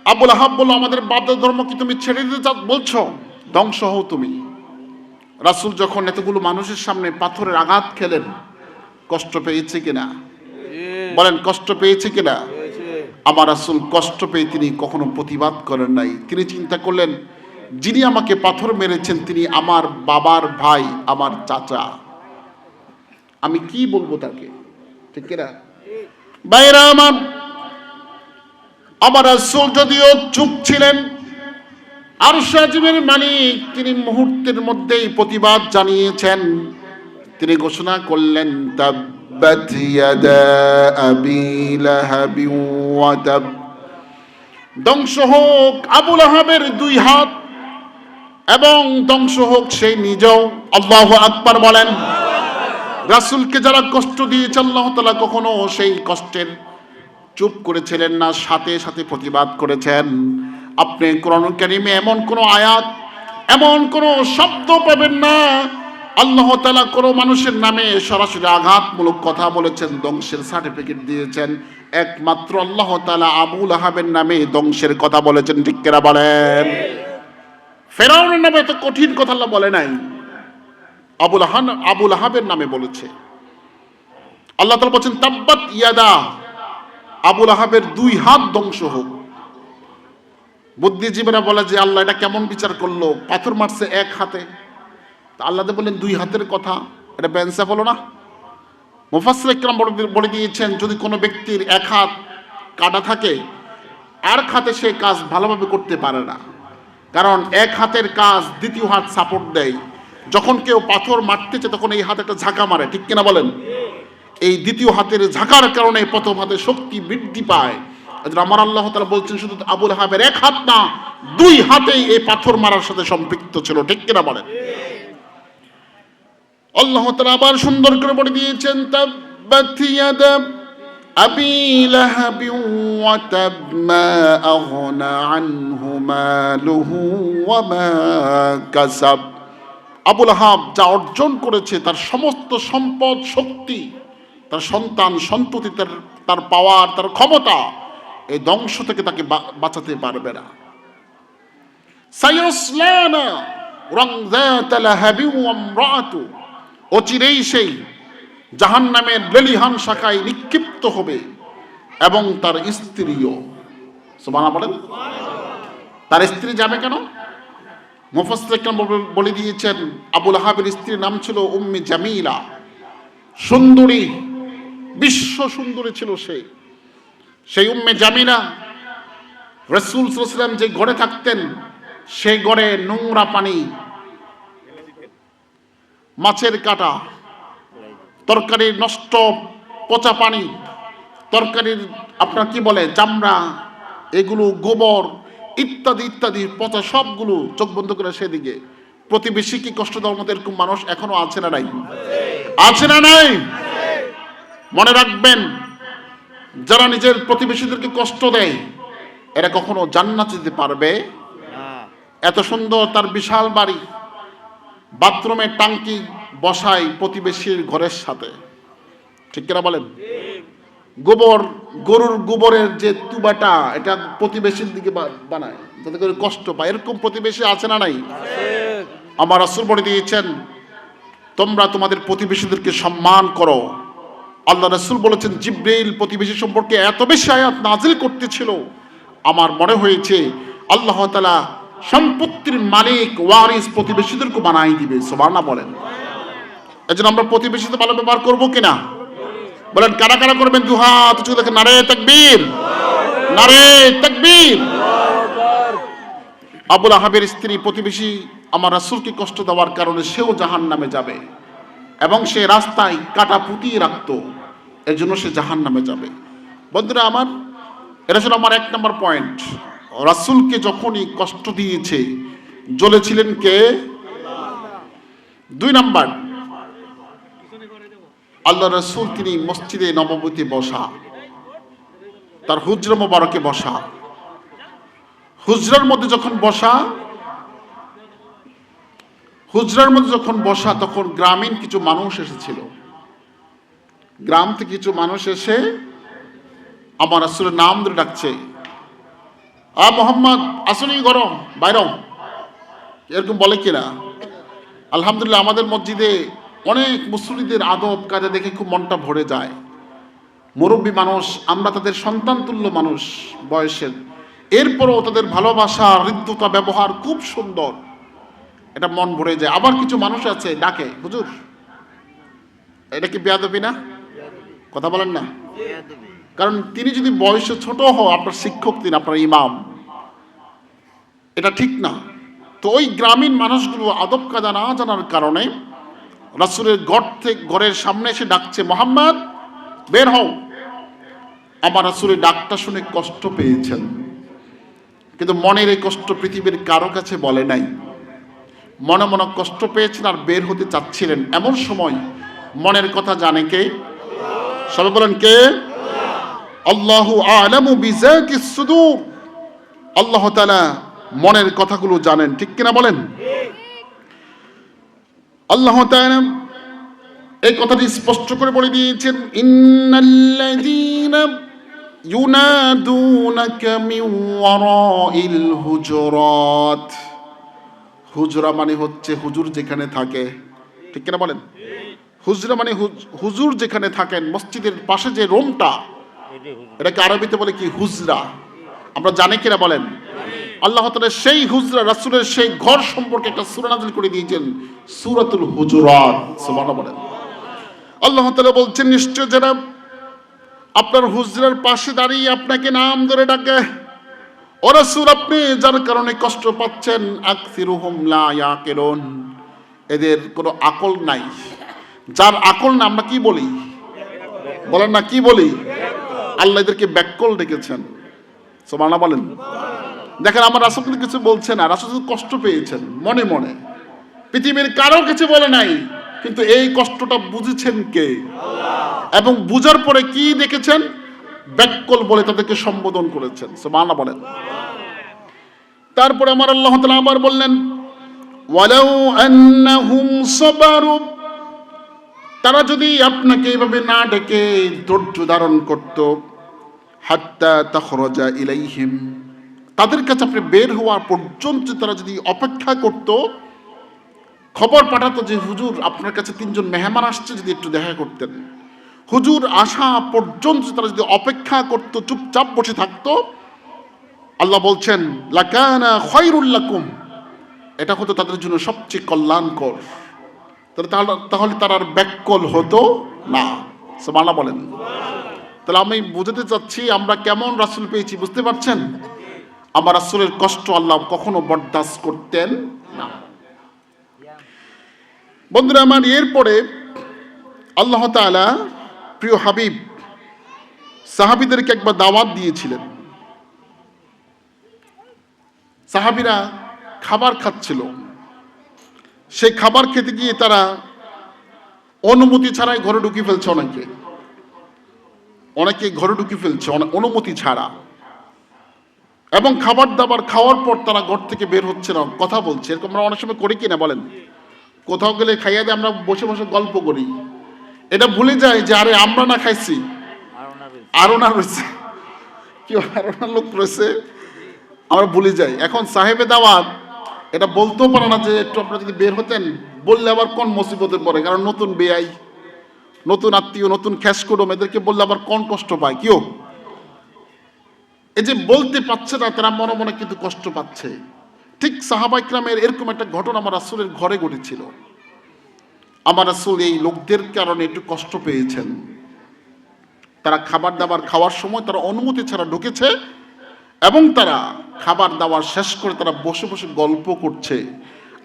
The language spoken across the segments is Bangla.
আবুল আহাব বলল, আমাদের বাপদাদার ধর্ম কি তুমি ছেড়ে দিতে বলছো? ধ্বংস হও তুমি। রাসূল যখন এতগুলো মানুষের সামনে পাথরের আঘাত খেলেন, কষ্ট পেয়েছে কিনা বলেন? কষ্ট পেয়েছে কিনা? আমার রাসূল কষ্ট পেয়ে তিনি কখনো প্রতিবাদ করেন নাই। তিনি চিন্তা করলেন, যিনি আমাকে পাথর মেরেছেন তিনি আমার বাবার ভাই, আমার চাচা, আমি কি বলবো তাকে? ঠিক কিনা ভাইরা আমার? আমার রাসূল যদিও চুপ ছিলেন, আরশ আজিমের মালিক তিনি মুহূর্তের মধ্যেই প্রতিবাদ জানিয়েছেন। তিনি ঘোষণা করলেন, তাব্বাত ইয়াদা আবি লাহাবি ওয়া তাব, ধ্বংস হোক আবু লাহাবের দুই হাত এবং ধ্বংস হোক সেই নিজেও। আল্লাহু আকবার বলেন। রাসূলকে যারা কষ্ট দিয়েছে আল্লাহ তাআলা কখনো সেই কষ্টের চুপ করেছিলেন না, সাথে সাথে প্রতিবাদ করেছেন। আপনি কোরআন কারীমে এমন কোন আয়াত, এমন কোন শব্দ পাবেন না আল্লাহ তাআলা কোনো মানুষের নামে সরাসরি আঘাতমূলক কথা বলেছেন, ধ্বংসের সার্টিফিকেট দিয়েছেন। একমাত্র আল্লাহ তাআলা আবু লাহাবের নামে ধ্বংসের কথা বলেছেন। ঠিক কিনা বলেন? ফেরাউনের নামে এত কঠিন কথা আল্লাহ বলে নাই, আবু লাহাবের নামে বলেছে। আল্লাহ তাআলা বলেছেন, তাব্বাত ইয়াদা, আবু লাহাবের দুই হাত ধ্বংস হোক। বুদ্ধিজীবীরা বলে যে আল্লাহ এটা কেমন বিচার করলো, পাথর মারছে এক হাতে, আল্লাহ বললেন দুই হাতের কথা, এটা বেইনসাফ হলো না? মুফাসসির ইকরাম বলে দিয়েছেন, যদি কোনো ব্যক্তির এক হাত কাটা থাকে আর হাতে সে কাজ ভালোভাবে করতে পারে না, কারণ এক হাতের কাজ দ্বিতীয় হাত সাপোর্ট দেয়। যখন কেউ পাথর মারতেছে তখন এই হাতে একটা ঝাঁকা মারে, ঠিক কিনা বলেন? এই দ্বিতীয় হাতের ঝাঁকার কারণে প্রথম হাতে শক্তি বৃদ্ধি পায়। আমার আল্লাহ তাআলা বলছেন শুধু আবু লাহাবের এক হাত না, দুই হাতেই এই পাথর মারার সাথে সম্পৃক্ত ছিল। ঠিক কিনা বলেন? আল্লাহ তাআলা আবার সুন্দর করে বলে দিয়েছেন, তাব্বাত ইয়াদা আবি লাহাবি ওয়া তাব মা আগনা আনহু মালুহু ওয়া মা কাসাব। আবু লাহাব যা অর্জন করেছে, তার সমস্ত সম্পদ, শক্তি, তার সন্তান সন্ততি, তার পাওয়ার, তার ক্ষমতা, এই ধ্বংস থেকে তাকে বাঁচাতে পারবে না। সায়াসলা নারান যাতা লাহাবি ওয়া ইমরাআতু, অচিরেই সেই জাহান্নামের লেলিহান শাখায় নিক্ষিপ্ত হবে এবং তার স্ত্রীও। সুবহানাল্লাহ বলেন। তার স্ত্রী যাবে কেন? মুফাসসির ইকরাম বলে দিয়েছেন, আবু লাহাবের স্ত্রীর নাম ছিল উম্মে জামিলা, সুন্দরী, বিশ্ব সুন্দরী ছিল সে। সেই উম্মে জামিলা রাসূল সাল্লাল্লাহু আলাইহি ওয়াসাল্লাম যে ঘরে থাকতেন, সেই ঘরে নোংরা পানি, মাছের কাঁটা, তরকারির নষ্ট পচা পানি, তরকারির আপনার কি বলে চামড়া, এগুলো গোবর ইত্যাদি ইত্যাদি পচা সবগুলো, চোখ বন্ধ করে সেদিকে। প্রতিবেশী কি কষ্ট দেওয়ার মতো এরকম মানুষ এখনো আছে না নাই? আছে না নাই? মনে রাখবেন, যারা নিজের প্রতিবেশীদেরকে কষ্ট দেয় এরা কখনো জান্নাত যেতে পারবে না। এত সুন্দর তার বিশাল বাড়ি, বাথরুমের টাঙ্কি বসায় প্রতিবেশীর ঘরের সাথে, ঠিক কিনা বলেন? গোবর, গরুর গোবরের যে তুবাটা, এটা প্রতিবেশীর দিকে বানায় যাতে করে কষ্ট পায়। এরকম প্রতিবেশী আছে না নাই? আমার রাসূল বলে দিয়েছেন, তোমরা তোমাদের প্রতিবেশীদেরকে সম্মান করো। আল্লাহ রাসূল বলেছেন, জিবরাইল প্রতিবেশী সম্পর্কে এত বেশি আয়াত নাজিল করতেছিল, আমার মনে হয়েছে আল্লাহ তাআলা সম্পত্তির মালিক, ওয়ারিস প্রতিবেশীদেরকে বানাই দিবে। সুবহানাল্লাহ বলেন। এজন্য আমরা প্রতিবেশীদের ভালো ব্যবহার করবো কিনা বলেন? কারা কারা করবেন? দুহাত উঁচু দেখেন, নারে তাকবীর, নারে তাকবীর। আবু লাহাবের স্ত্রী প্রতিবেশী আমার রাসূলকে কষ্ট দেওয়ার কারণে সেও জাহান্নামে যাবে এবং সে রাস্তায় কাটা পুঁতিয়ে রাখতো, এর জন্য সে জাহান্নামে যাবে। বন্ধুরা আমার, এটা ছিল আমার 1 নম্বর পয়েন্ট। রাসূলকে যখনই কষ্ট দিয়েছে জ্বলেছিলেন কে? 2 নাম্বার, আল্লাহ রাসূল তিনি মসজিদে নববীতে বসা, তার হুজরা মোবারকে বসা। হুজরার মধ্যে যখন বসা তখন গ্রামীণ কিছু মানুষ এসেছিল। গ্রাম থেকে কিছু মানুষ এসে আমার রাসূলের নাম ধরে ডাকছে, মোহাম্মদ আসুনি ঘর বাইরও, এরকম বলে কিনা? আলহামদুলিল্লাহ আমাদের মসজিদে অনেক মুসল্লিদের আদব কাজে দেখে খুব মনটা ভরে যায়। মুরব্বী মানুষ, আমরা তাদের সন্তান তুল্য মানুষ বয়সের, এরপরও তাদের ভালোবাসা, হৃদ্যতা, ব্যবহার খুব সুন্দর, এটা মন ভরে যায়। আবার কিছু মানুষ আছে ডাকে হুজুর, এটা কি বেয়াদবি না? কথা বলেন না? কারণ তিনি যদি বয়সে ছোট হন, আপনার শিক্ষক, তিনি আপনার ইমাম, এটা ঠিক না। তো ওই গ্রামীণ মানুষগুলো আদব কায়দা না জানার কারণে রাসূলের ঘরের সামনে এসে ডাকছে, মোহাম্মদ বের হও। আমার রাসূলের ডাকটা শুনে কষ্ট পেয়েছেন, কিন্তু মনের এই কষ্ট পৃথিবীর কারো কাছে বলে নাই। মনে মনে কষ্ট পেয়েছেন আর বের হতে চাচ্ছিলেন। এমন সময় মনের কথা জানে কে? সবাই বলেন কে? আল্লাহু আ'লামু বিযাতিস সুদূর। আল্লাহ তাআলা মনের কথাগুলো জানেন, ঠিক কিনা বলেন? আল্লাহ তাআলা এই কথাটি স্পষ্ট করে বলে দিয়েছেন, ইন্নাল্লাযীনা ইউনাদুনাকা মিন ওয়ারাইল হুজুরাত। হুজরা মানে হচ্ছে হুজুর যেখানে থাকে, ঠিক কিনা বলেন? হুজরা মানে হুজুর যেখানে থাকেন, মসজিদের পাশে যে রুমটা, এটাকে আরবিতে বলে কি? হুজরা। আমরা জানি কিনা বলেন? আল্লাহ তাআলা সেই হুজরা, রাসূলের সেই ঘর সম্পর্কে একটা সূরা নাযিল করে দিয়েছেন, সূরাতুল হুজুরাত। সুবহানাল্লাহ বলেন। আল্লাহ তাআলা বলছেন, নিশ্চয় যারা আপনার হুজরার পাশে দাঁড়িয়ে আপনাকে নাম ধরে ডাকে, ও রাসূল আপনি যার কারণে কষ্ট পাচ্ছেন, আকসিরুহুম লা ইয়াকিলুন, এদের কোনো আকল নাই। যার আকল না, আমরা কি বলি? বলেন না, কি বলি? আল্লাহ এদেরকে ব্যাককল ডেকেছেন। সুবহানাল্লাহ বলেন। দেখেন আমার রাসূল কিন্তু কিছু বলছে না, রাসূল কষ্ট পেয়েছেন মনে মনে, পৃথিবীর কারো কিছু বলে নাই, কিন্তু এই কষ্টটা বুঝেছেন কে? এবং বুঝার পরে কি দেখেছেন? ব্যাককল বলে তাদেরকে সম্বোধন করেছেন। সুবহানাল্লাহ বলেন। তারপরে আমার আল্লাহ তাআলা আবার বললেন, ওয়ালাউ আন্নাহুম সাবারু, তারা যদি আপনাকে এইভাবে না ডেকে ধৈর্য ধারণ করত, হাত্তা তাখরাজা ইলাইহিম, তাদের কাছে আপনি বের হওয়া পর্যন্ত তারা যদি অপেক্ষা করত, খবর পাঠাতো যে হুজুর আপনার কাছে 3 জন মেহমান আসছে, যদি একটু দেখা করতেন। হুজুর আসা পর্যন্ত তারা যদি অপেক্ষা করত, চুপচাপ বসে থাকতো, আল্লাহ বলছেন লাকানা খায়রুল লাকুম, এটা হতো তাদের জন্য সবচেয়ে কল্যাণকর। তাহলে তারা আর ব্যাককল হতো না। সুবহানাল্লাহ বলেন। তাহলে আমি বুঝাতে চাচ্ছি আমরা কেমন রাসূল পেয়েছি, বুঝতে পারছেন? আমার রাসূলের কষ্ট আল্লাহ কখনো বরদাস্ত করতেন না। বন্ধুরা আমার, এরপরে আল্লাহ তাআলা প্রিয় হাবিব সাহাবীদেরকে একবার দাওয়াত দিয়েছিলেন। সাহাবীরা খাবার খাচ্ছিল, সেই খাবার খেতে গিয়ে তারা অনুমতি ছাড়াই ঘরে ঢুকে ফেলছে। অনেকে ঘরে ঢুকে ফেলছে অনুমতি ছাড়া, এবং খাবার দাবার খাওয়ার পর তারা ঘর থেকে বের হচ্ছে না, কথা বলছে। এরকম আমরা অনেক সময় করি কিনা বলেন? কোথাও গেলে খাইয়া দিয়ে আমরা বসে বসে গল্প করি, এটা ভুলে যায় যে আরে আমরা না খাইছি, আরো না রয়েছে, কেউ আরো না লোক রয়েছে, আমরা ভুলে যাই। এখন সাহেবে দাওয়াত এটা বলতেও পারে না যে একটু আপনারা যদি বের হতেন, বললে আবার কোন মুসিবতে পড়ে, কারণ নতুন বেয়াই, নতুন আত্মীয়, নতুন খ্যাস কুটুম, এদেরকে বললে আবার কোন কষ্ট পায় কেউ। এই যে বলতে পারছে না, তারা মনে মনে কিন্তু কষ্ট পাচ্ছে। ঠিক সাহাবা ইকরামের এরকম একটা ঘটনা আমার রাসূলের ঘরে ঘটেছিল। আমার রাসূল এই লোকদের কারণে একটু কষ্ট পেয়েছেন। তারা খাবার দাবার খাওয়ার সময় তারা অনুমতি ছাড়া ঢুকেছে, এবং তারা খাবার দাবার শেষ করে তারা বসে বসে গল্প করছে।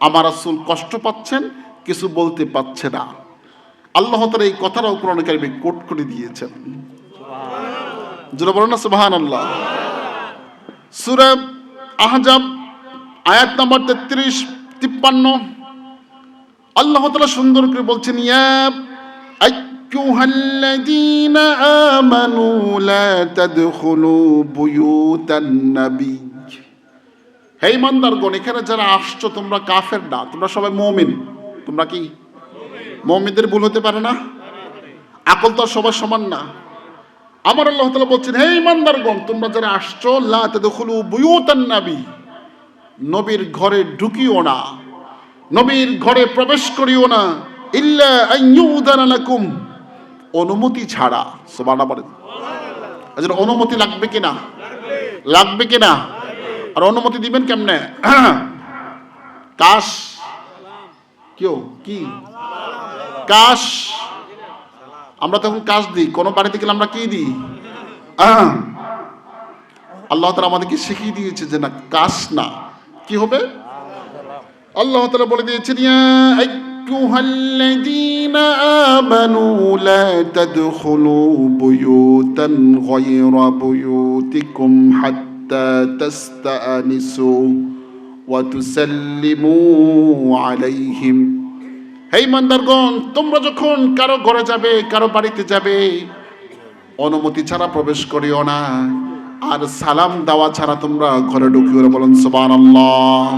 আমার রাসূল কষ্ট পাচ্ছেন, কিছু বলতে পারছে না। আল্লাহ তাআলা এই কথাটাও কোরআন কারিমে কোট করে দিয়েছেন। জোরে বলেন না সুবহানাল্লাহ। সূরা আহজাব আয়াত নম্বর 33-53 আল্লাহ তাআলা সুন্দর করে বলছেন, ইয়া আইয়ুহাল্লাযীনা আমানু লা তাদখুলু বুয়ুতান নবী। হে ঈমানদারগণ, এখানে যারা আসছো তোমরা কাফের না, তোমরা সবাই মুমিন। তোমরা কি মুমিনদের ভুল হতে পারে না? আকল তো সবার সমান না। আমার আল্লাহ তাআলা বলছেন, হে ইমানদারগণ, তোমরা যারা আসছো, লা তাদখুলু বুয়ুতান নবী, নবীর ঘরে ঢুকিও না, নবীর ঘরে প্রবেশ করিও না, ইল্লা আন ইউযানা লাকুম, অনুমতি ছাড়া। সুবহানাল্লাহ বলেন। এজন্য অনুমতি লাগবে কিনা? লাগবে কিনা? আর অনুমতি দিবেন কেমনে? কাশ কেউ কি কাশ, আমরা তখন কাশ দিই। কোন বাড়িতে গেলে আমরা কি দিই? আল্লাহ তাআলা আমাদেরকে শিখিয়ে দিয়েছে যে না, কাশ না, কি হবে? আল্লাহ তাআলা বলে দিয়েছেন, ইয়া আইয়ুহাল্লাযীনা আমানু লা তাদখুলু বুয়ুতান গায়রা বুয়ুতিকুম হাত্তা তাস্তানিসু ওয়া তুসাল্লিমু আলাইহিম। হে ইমানদারগণ, তোমরা যখন কারো ঘরে যাবে, কারো বাড়িতে যাবে, অনুমতি ছাড়া প্রবেশ করিও না, আর সালাম দেওয়া ছাড়া তোমরা ঘরে ঢুকিও না। বলুন সুবহানাল্লাহ।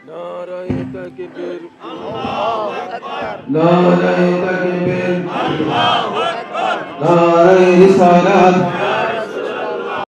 নারায়ে তাকবীর, আল্লাহু আকবার, নারায়ে তাকবীর, আল্লাহু আকবার, নারায়ে রিসালাত।